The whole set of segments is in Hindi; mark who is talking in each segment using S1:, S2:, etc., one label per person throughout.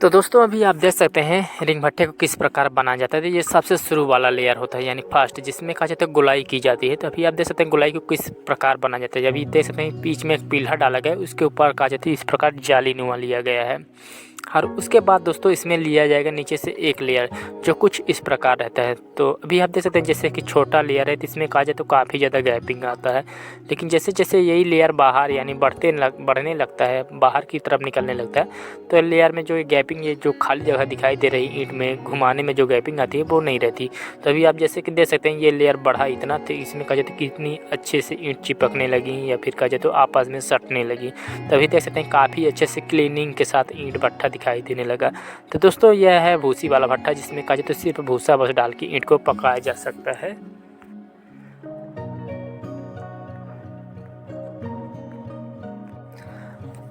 S1: तो दोस्तों अभी आप देख सकते हैं रिंग भट्टे को किस प्रकार बनाया जाता है। तो ये सबसे शुरू वाला लेयर होता है यानी फर्स्ट, जिसमें कहा जाता है गोलाई की जाती है। तो अभी आप देख सकते हैं गोलाई को किस प्रकार बनाया जाता है। अभी देख सकते हैं बीच में एक पिलर डाला गया है, उसके ऊपर कहा जाता है इस प्रकार जाली नुमा लिया गया है। और उसके बाद दोस्तों इसमें लिया जाएगा नीचे से एक लेयर जो कुछ इस प्रकार रहता है। तो अभी आप देख सकते हैं जैसे कि छोटा लेयर है तो इसमें कहा जाए तो काफ़ी ज़्यादा गैपिंग आता है, लेकिन जैसे जैसे यही लेयर बाहर यानी बढ़ने लगता है, बाहर की तरफ निकलने लगता है, तो लेयर में जो गैपिंग, ये जो खाली जगह दिखाई दे रही ईंट में घुमाने में जो गैपिंग आती है वो नहीं रहती। तो अभी आप जैसे कि देख सकते हैं ये लेयर बढ़ा इतना, तो इसमें कहा जाए तो कितनी अच्छे से ईंट चिपकने लगी या फिर कहा जाए तो आपस में सटने लगी। तो अभी देख सकते हैं काफ़ी अच्छे से क्लीनिंग के साथ ईंट भट्टा दिखाई देने लगा। तो दोस्तों यह है भूसी वाला भट्टा, जिसमें कहा जाए तो सिर्फ भूसा बस डाल के ईंट को पकाया जा सकता है।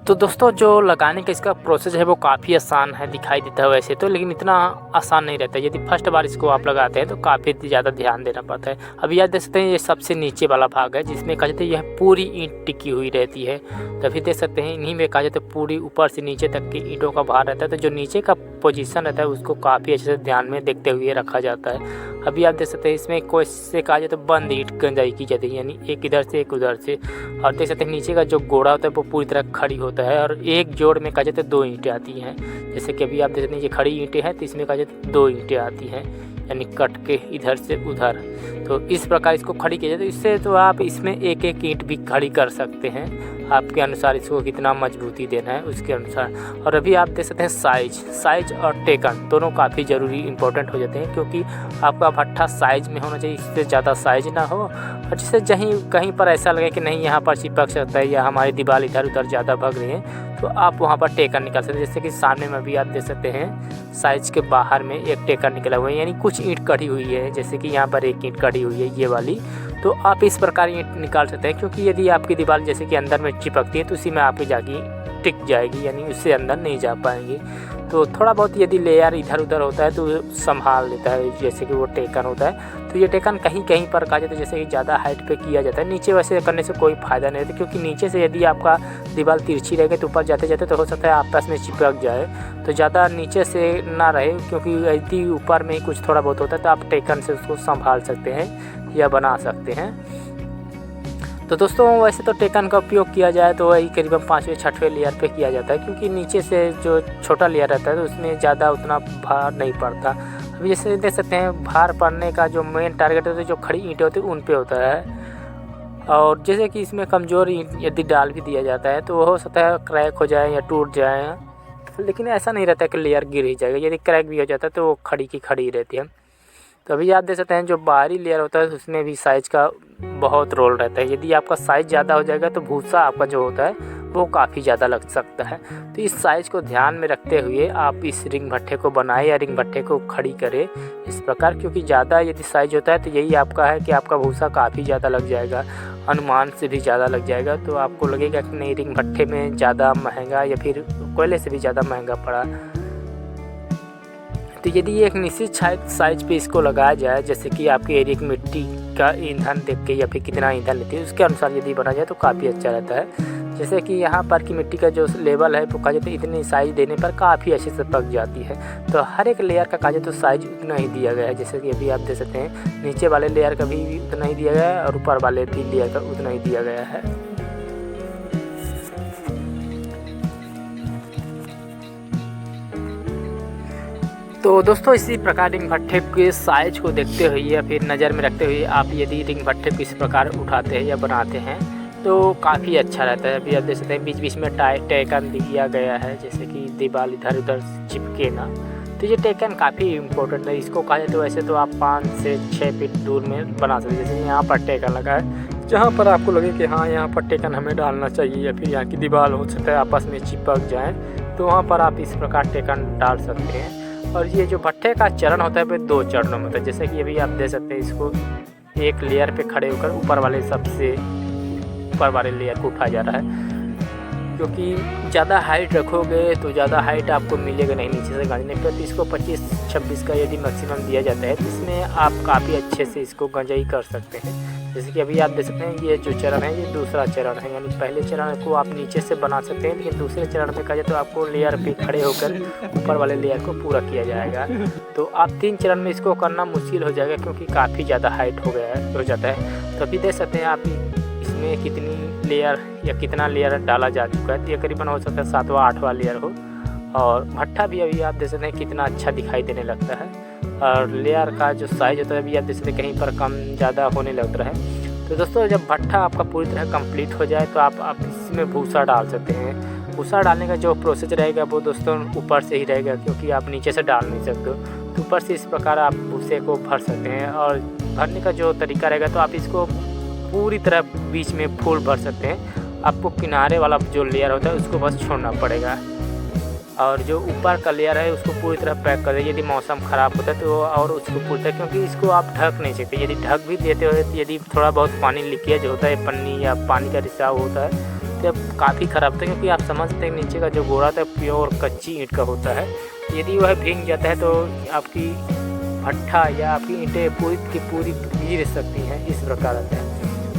S1: तो दोस्तों जो लगाने का इसका प्रोसेस है वो काफ़ी आसान है दिखाई देता है वैसे तो, लेकिन इतना आसान नहीं रहता है। यदि फर्स्ट बार इसको आप लगाते हैं तो काफ़ी ज़्यादा ध्यान देना पड़ता है। अभी याद देख सकते हैं ये सबसे नीचे वाला भाग है, जिसमें कहा जाता है यह पूरी ईंट टिकी हुई रहती है। तो अभी देख सकते हैं इन्हीं में कहा जाता है पूरी ऊपर से नीचे तक की ईंटों का भार रहता है। तो जो नीचे का पोजीशन रहता है उसको काफ़ी अच्छे से ध्यान में देखते हुए रखा जाता है। अभी आप देख सकते हैं इसमें कोई से कहा जाए तो बंद ईंट गंजाई की जाती है, यानी एक इधर से एक उधर से। और देख सकते हैं नीचे का जो गोड़ा होता है वो पूरी तरह खड़ी होता है, और एक जोड़ में कहा जाए तो 2 ईंटें आती हैं। जैसे कि अभी आप देख सकते हैं ये खड़ी ईंटें हैं तो इसमें कहा जाए तो 2 ईंटें आती हैं, यानी कट के इधर से उधर। तो इस प्रकार इसको खड़ी किया जाए। तो इससे तो आप इसमें एक एक ईंट भी खड़ी कर सकते हैं, आपके अनुसार इसको कितना मजबूती देना है उसके अनुसार। और अभी आप देख सकते हैं साइज और टेकन दोनों काफ़ी ज़रूरी इंपॉर्टेंट हो जाते हैं, क्योंकि आपका भट्ठा साइज में होना चाहिए, इससे ज़्यादा साइज ना हो। और जिससे कहीं पर ऐसा लगे कि नहीं यहाँ पर चिपक सकता है या हमारी दीवार इधर उधर ज़्यादा भग रही है, तो आप वहाँ पर टेकन निकाल सकते हैं। जैसे कि सामने में भी आप देख सकते हैं साइज के बाहर में एक टेकन निकला हुआ है, यानी कुछ ईंट कड़ी हुई है। जैसे कि यहाँ पर एक ईंट कड़ी हुई है ये वाली, तो आप इस प्रकार ईंट निकाल सकते हैं, क्योंकि यदि आपकी दीवार जैसे कि अंदर में चिपकती है तो उसी में आपकी जाके टिक जाएगी, यानी उससे अंदर नहीं जा पाएंगी। तो थोड़ा बहुत यदि लेयर इधर उधर होता है तो संभाल लेता है, जैसे कि वो टेकन होता है। तो ये टेकन कहीं कहीं पर कहा जाता है जैसे कि ज़्यादा हाइट पे किया जाता है, नीचे वैसे करने से कोई फ़ायदा नहीं रहता, क्योंकि नीचे से यदि आपका दीवार तिरछी रहेगी तो ऊपर जाते जाते तो हो सकता है आपस में चिपक जाए। तो ज़्यादा नीचे से ना रहे, क्योंकि यदि ऊपर में ही कुछ थोड़ा बहुत होता है तो आप टेकन से उसको संभाल सकते हैं या बना सकते हैं। तो दोस्तों वैसे तो टेकन का उपयोग किया जाए तो वही करीबन 5वें 6वें लेयर पे किया जाता है, क्योंकि नीचे से जो छोटा लेयर रहता है तो उसमें ज़्यादा उतना भार नहीं पड़ता। अभी जैसे देख सकते हैं भार पड़ने का जो मेन टारगेट होता है जो खड़ी ईंटें होती है उन पे होता है। और जैसे कि इसमें कमज़ोर ईंट यदि डाल भी दिया जाता है तो हो सकता है क्रैक हो जाए या टूट जाए, लेकिन ऐसा नहीं रहता कि लेयर गिर ही जाएगा। यदि क्रैक भी हो जाता है तो वो खड़ी की खड़ी रहती है। तो अभी आप देख सकते हैं जो बाहरी लेयर होता है उसमें भी साइज़ का बहुत रोल रहता है। यदि आपका साइज़ ज़्यादा हो जाएगा तो भूसा आपका जो होता है वो काफ़ी ज़्यादा लग सकता है। तो इस साइज़ को ध्यान में रखते हुए आप इस रिंग भट्टे को बनाएं या रिंग भट्टे को खड़ी करें इस प्रकार, क्योंकि ज़्यादा यदि साइज़ होता है तो यही आपका है कि आपका भूसा काफ़ी ज़्यादा लग जाएगा, अनुमान से भी ज़्यादा लग जाएगा। तो आपको लगेगा कि नहीं रिंग भट्टे में ज़्यादा महंगा या फिर कोयले से भी ज़्यादा महंगा पड़ा। तो यदि एक निश्चित साइज पे इसको लगाया जाए, जैसे कि आपके एरिया की मिट्टी का ईंधन देख के या फिर कितना ईंधन लेती है उसके अनुसार यदि बना जाए तो काफ़ी अच्छा रहता है। जैसे कि यहाँ पर की मिट्टी का जो लेवल है वो कहा जाता है इतनी साइज देने पर काफ़ी अच्छे से पक जाती है। तो हर एक लेयर का कहा जाए तो साइज उतना ही दिया गया है। जैसे कि अभी आप देख सकते हैं नीचे वाले लेयर का भी उतना ही दिया गया है और ऊपर वाले भी लेयर का उतना ही दिया गया है। तो दोस्तों इसी प्रकार रिंग भट्टे के साइज को देखते हुए या फिर नज़र में रखते हुए आप यदि रिंग भट्टे को इस प्रकार उठाते हैं या बनाते हैं तो काफ़ी अच्छा रहता है। अभी आप देख सकते हैं बीच बीच में टेकन दिया गया है, जैसे कि दीवार इधर उधर चिपके ना। तो ये टेकन काफ़ी इम्पोर्टेंट है। इसको कहा जाए तो वैसे तो आप 5 से 6 फीट दूर में बना सकते हैं। जैसे यहाँ पर टेकन लगा है, जहाँ पर आपको लगे कि हाँ यहाँ पर टेकन हमें डालना चाहिए या फिर यहाँ की दीवार हो सकता है आपस में चिपक जाए, तो वहाँ पर आप इस प्रकार टेकन डाल सकते हैं। और ये जो भट्टे का चरण होता है वो 2 चरणों में होता है। जैसे कि अभी आप देख सकते हैं इसको एक लेयर पे खड़े होकर ऊपर वाले सबसे ऊपर वाले लेयर को उठाया जा रहा है, क्योंकि ज़्यादा हाइट रखोगे तो ज़्यादा हाइट आपको मिलेगा नहीं नीचे से गंजने पर। तो इसको 25-26 का यदि मैक्सिमम दिया जाता है तो इसमें आप काफ़ी अच्छे से इसको गंजाई कर सकते हैं। जैसे कि अभी आप देख सकते हैं ये जो चरण है ये दूसरा चरण है, यानी पहले चरण को आप नीचे से बना सकते हैं, लेकिन दूसरे चरण में कहा जाए तो आपको लेयर पे खड़े होकर ऊपर वाले लेयर को पूरा किया जाएगा। तो आप 3 चरण में इसको करना मुश्किल हो जाएगा, क्योंकि काफ़ी ज़्यादा हाइट हो जाता है। तो अभी देख सकते हैं आप इसमें कितनी लेयर या कितना लेयर डाला जा चुका है। तो ये करीबन हो सकता है 7वां 8वां लेयर हो। और भट्ठा भी अभी आप देख सकते हैं कितना अच्छा दिखाई देने लगता है, और लेयर का जो साइज़ होता है अभी आप देख सकते हैं कहीं पर कम ज़्यादा होने लगता है। तो दोस्तों जब भट्ठा आपका पूरी तरह कंप्लीट हो जाए तो आप इसमें भूसा डाल सकते हैं। भूसा डालने का जो प्रोसेस रहेगा वो दोस्तों ऊपर से ही रहेगा, क्योंकि आप नीचे से डाल नहीं सकते हो। तो ऊपर से इस प्रकार आप भूसे को भर सकते हैं, और भरने का जो तरीका रहेगा तो आप इसको पूरी तरह बीच में फुल भर सकते हैं। आपको किनारे वाला जो लेयर होता है उसको बस छोड़ना पड़ेगा, और जो ऊपर का लेयर है उसको पूरी तरह पैक कर दें। यदि मौसम ख़राब होता है तो और उसको पूरी तरह, क्योंकि इसको आप ढक नहीं सकते। यदि ढक भी देते हो, यदि थोड़ा बहुत पानी लीकेज होता है, पन्नी या पानी का रिसाव होता है, तो काफ़ी ख़राब होता है, क्योंकि आप समझते हैं नीचे का जो गोड़ा था प्योर कच्ची ईंट का होता है। यदि वह भीग जाता है तो आपकी भट्ठा या आपकी ईंटें पूरी की पूरी गिर सकती हैं, इस प्रकार रहता है।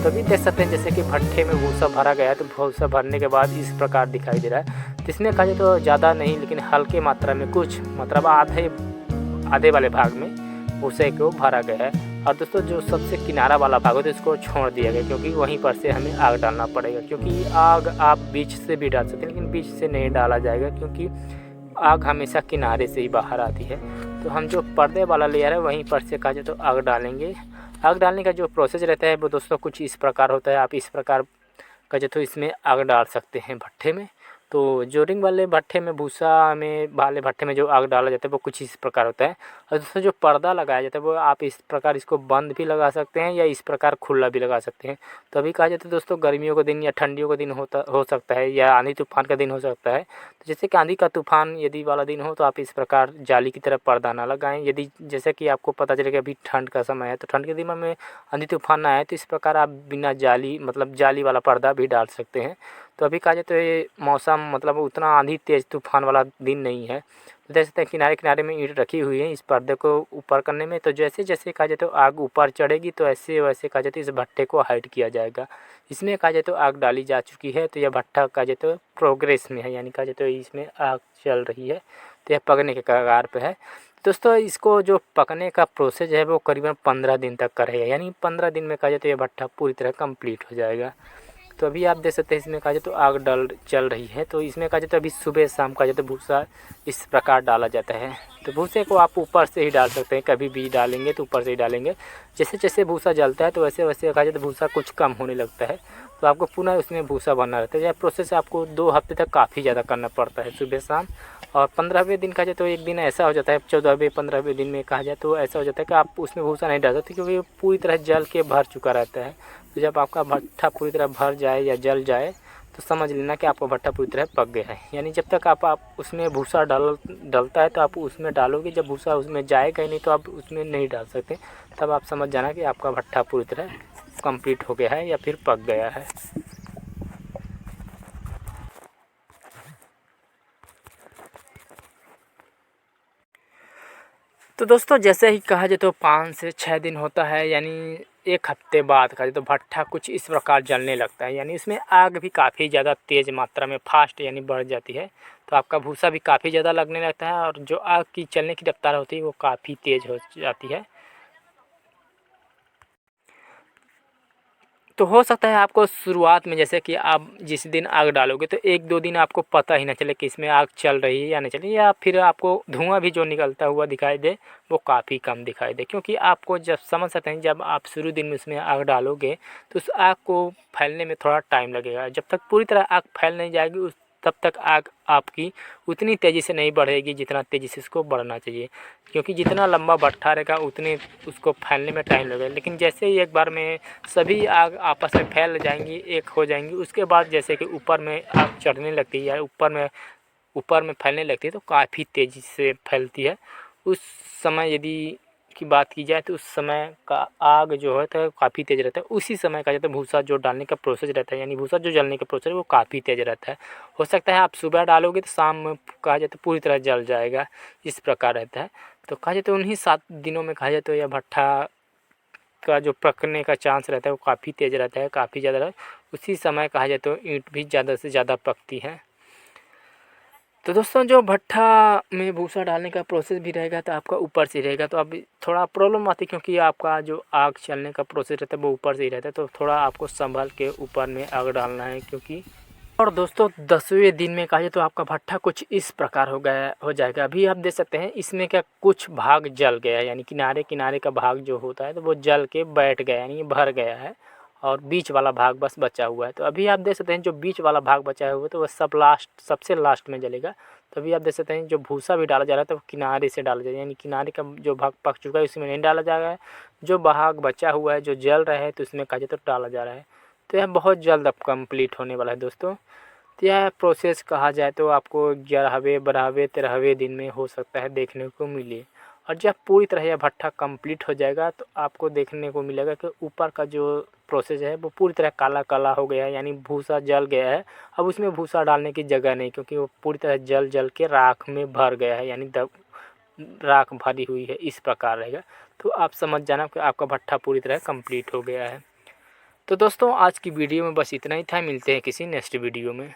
S1: तभी देख सकते हैं जैसे कि भट्ठे में भूसा भरा गया है, तो भूसा भरने के बाद इस प्रकार दिखाई दे रहा है। तो इसमें कहा जाए तो ज़्यादा नहीं, लेकिन हल्के मात्रा में कुछ मतलब आधे वाले भाग में भूसे को भरा गया है। और दोस्तों जो सबसे किनारा वाला भाग होता है इसको छोड़ दिया गया, क्योंकि वहीं पर से हमें आग डालना पड़ेगा। क्योंकि आग आप बीच से भी डाल सकते हैं, लेकिन बीच से नहीं डाला जाएगा, क्योंकि आग हमेशा किनारे से ही बाहर आती है। तो हम जो पर्दे वाला लेयर है वहीं पर से कहा जाए तो आग डालेंगे। आग डालने का जो प्रोसेस रहता है वो दोस्तों कुछ इस प्रकार होता है। आप इस प्रकार का जो तो इसमें आग डाल सकते हैं भट्ठे में। तो जो रिंग वाले भट्ठे में वाले भट्ठे में जो आग डाला जाता है वो कुछ इस प्रकार होता है। और दोस्तों जो पर्दा लगाया जाता है वो आप इस प्रकार इसको बंद भी लगा सकते हैं, या इस प्रकार खुला भी लगा सकते हैं। तो अभी कहा जाता है दोस्तों गर्मियों का दिन या ठंडियों का दिन हो सकता है, या आंधी तूफान का दिन हो सकता है। तो जैसे कि आंधी का तूफान यदि वाला दिन हो तो आप इस प्रकार जाली की तरफ पर्दा ना लगाएं। यदि जैसे कि आपको पता चलेगा अभी ठंड का समय है, तो ठंड के दिन में आंधी तूफान ना आए, तो इस प्रकार आप बिना जाली मतलब जाली वाला पर्दा भी डाल सकते हैं। तो अभी कहा जाए तो ये मौसम मतलब उतना आंधी तेज़ तूफान वाला दिन नहीं है। तो देख सकते हैं किनारे किनारे में ईंट रखी हुई है इस पर्दे को ऊपर करने में। तो जैसे जैसे कहा जाए तो आग ऊपर चढ़ेगी तो ऐसे वैसे कहा जाए तो इस भट्टे को हाइड किया जाएगा। इसमें कहा जाए तो आग डाली जा चुकी है, तो यह भट्टा कहा जाए तो प्रोग्रेस में है, यानी कहा जाए तो इसमें आग चल रही है, तो यह पकने के कगार पे है। दोस्तों इसको जो पकने का प्रोसेस है वो करीबन 15 दिन तक का रहेगा, यानी 15 दिन में कहा जाए तो ये भट्टा पूरी तरह कंप्लीट हो जाएगा। तो अभी आप देख सकते हैं इसमें कहा जाए तो आग चल रही है। तो इसमें कहा जाए तो अभी सुबह शाम कहा जाए तो भूसा इस प्रकार डाला जाता है। तो भूसे को आप ऊपर से ही डाल सकते हैं, कभी भी डालेंगे तो ऊपर से ही डालेंगे। जैसे जैसे भूसा जलता है तो वैसे वैसे कहा जाए तो भूसा कुछ कम होने लगता है, तो आपको पुनः उसमें भूसा भरना रहता है। यह प्रोसेस आपको 2 हफ्ते तक काफ़ी ज़्यादा करना पड़ता है, सुबह शाम। और 15वें दिन कहा जाए तो एक दिन ऐसा हो जाता है, 14वें 15वें दिन में कहा जाए तो ऐसा हो जाता है कि आप उसमें भूसा नहीं डाल सकते, क्योंकि पूरी तरह जल के भर चुका रहता है। तो जब आपका भट्ठा पूरी तरह भर जाए या जल जाए तो समझ लेना कि आपका भट्ठा पूरी तरह पक गया है। यानी जब तक आप उसमें भूसा डलता है तो आप उसमें डालोगे, जब भूसा उसमें जाएगा ही नहीं तो आप उसमें नहीं डाल सकते। तब आप समझ जाना कि आपका भट्ठा पूरी तरह कंप्लीट हो गया है या फिर पक गया है। तो दोस्तों जैसे ही कहा जाए तो 5 से 6 दिन होता है, यानी 1 हफ्ते बाद कहा जाए तो भट्ठा कुछ इस प्रकार जलने लगता है, यानी इसमें आग भी काफ़ी ज़्यादा तेज़ मात्रा में फास्ट यानी बढ़ जाती है। तो आपका भूसा भी काफ़ी ज़्यादा लगने लगता है, और जो आग की चलने की रफ्तार होती है वो काफ़ी तेज़ हो जाती है। तो हो सकता है आपको शुरुआत में जैसे कि आप जिस दिन आग डालोगे तो 1-2 दिन आपको पता ही ना चले कि इसमें आग चल रही है या नहीं चल रही है, या फिर आपको धुआं भी जो निकलता हुआ दिखाई दे वो काफ़ी कम दिखाई दे। क्योंकि आपको जब समझ सकते हैं जब आप शुरू दिन में उसमें आग डालोगे तो उस आग को फैलने में थोड़ा टाइम लगेगा। जब तक पूरी तरह आग फैल नहीं जाएगी तब तक आग आपकी उतनी तेज़ी से नहीं बढ़ेगी जितना तेज़ी से उसको बढ़ना चाहिए। क्योंकि जितना लंबा भट्ठा रहेगा उतने उसको फैलने में टाइम लगेगा। लेकिन जैसे ही एक बार में सभी आग आपस में फैल जाएंगी, एक हो जाएंगी, उसके बाद जैसे कि ऊपर में आग चढ़ने लगती है या ऊपर में फैलने लगती है तो काफ़ी तेज़ी से फैलती है। उस समय यदि की बात की जाए तो उस समय का आग जो है तो काफ़ी तेज़ रहता है। उसी समय का जाता है भूसा जो डालने का प्रोसेस रहता है, यानी भूसा जो जलने का प्रोसेस है वो काफ़ी तेज़ रहता है। हो सकता है आप सुबह डालोगे तो शाम में कहा जाए तो पूरी तरह जल जाएगा, इस प्रकार रहता है। तो कहा जाए तो उन्हीं 7 दिनों में कहा जाए तो यह भट्ठा उसका जो पकने का चांस रहता है वो काफ़ी तेज़ रहता है, काफ़ी ज़्यादा रहता है। उसी समय कहा जाए तो ईंट भी ज़्यादा से ज़्यादा पकती है। तो दोस्तों जो भट्ठा में भूसा डालने का प्रोसेस भी रहेगा तो आपका ऊपर से रहेगा, तो अभी थोड़ा प्रॉब्लम आती है क्योंकि आपका जो आग चलने का प्रोसेस रहता है वो ऊपर से ही रहता है, तो थोड़ा आपको संभल के ऊपर में आग डालना है क्योंकि। और दोस्तों 10वें दिन में कहा जाए तो आपका भट्ठा कुछ इस प्रकार हो जाएगा। अभी आप देख सकते हैं इसमें क्या कुछ भाग जल गया है, यानी किनारे किनारे का भाग जो होता है तो वो जल के बैठ गया, यानी भर गया है, और बीच वाला भाग बस बचा हुआ है। तो अभी आप देख सकते हैं जो बीच वाला भाग बचा हुआ है तो वह सबसे लास्ट में जलेगा। तो अभी आप देख सकते हैं जो भूसा भी डाला जा रहा है तो किनारे से डाला जाएगा, यानी किनारे का जो भाग पक चुका है उसमें नहीं डाला जा रहा है, जो भाग बचा हुआ है जो जल रहा है तो उसमें कहा जाए तो डाला जा रहा है। तो यह बहुत जल्द अब कंप्लीट होने वाला है दोस्तों। तो यह प्रोसेस कहा जाए तो आपको 11वें 12वें 13वें दिन में हो सकता है देखने को मिले। और जब पूरी तरह यह भट्ठा कंप्लीट हो जाएगा तो आपको देखने को मिलेगा कि ऊपर का जो प्रोसेस है वो पूरी तरह काला काला हो गया है, यानी भूसा जल गया है। अब उसमें भूसा डालने की जगह नहीं, क्योंकि वो पूरी तरह जल जल के राख में भर गया है, यानी राख भरी हुई है, इस प्रकार रहेगा। तो आप समझ जाना कि आपका भट्ठा पूरी तरह कंप्लीट हो गया है। तो दोस्तों आज की वीडियो में बस इतना ही था, मिलते हैं किसी नेक्स्ट वीडियो में।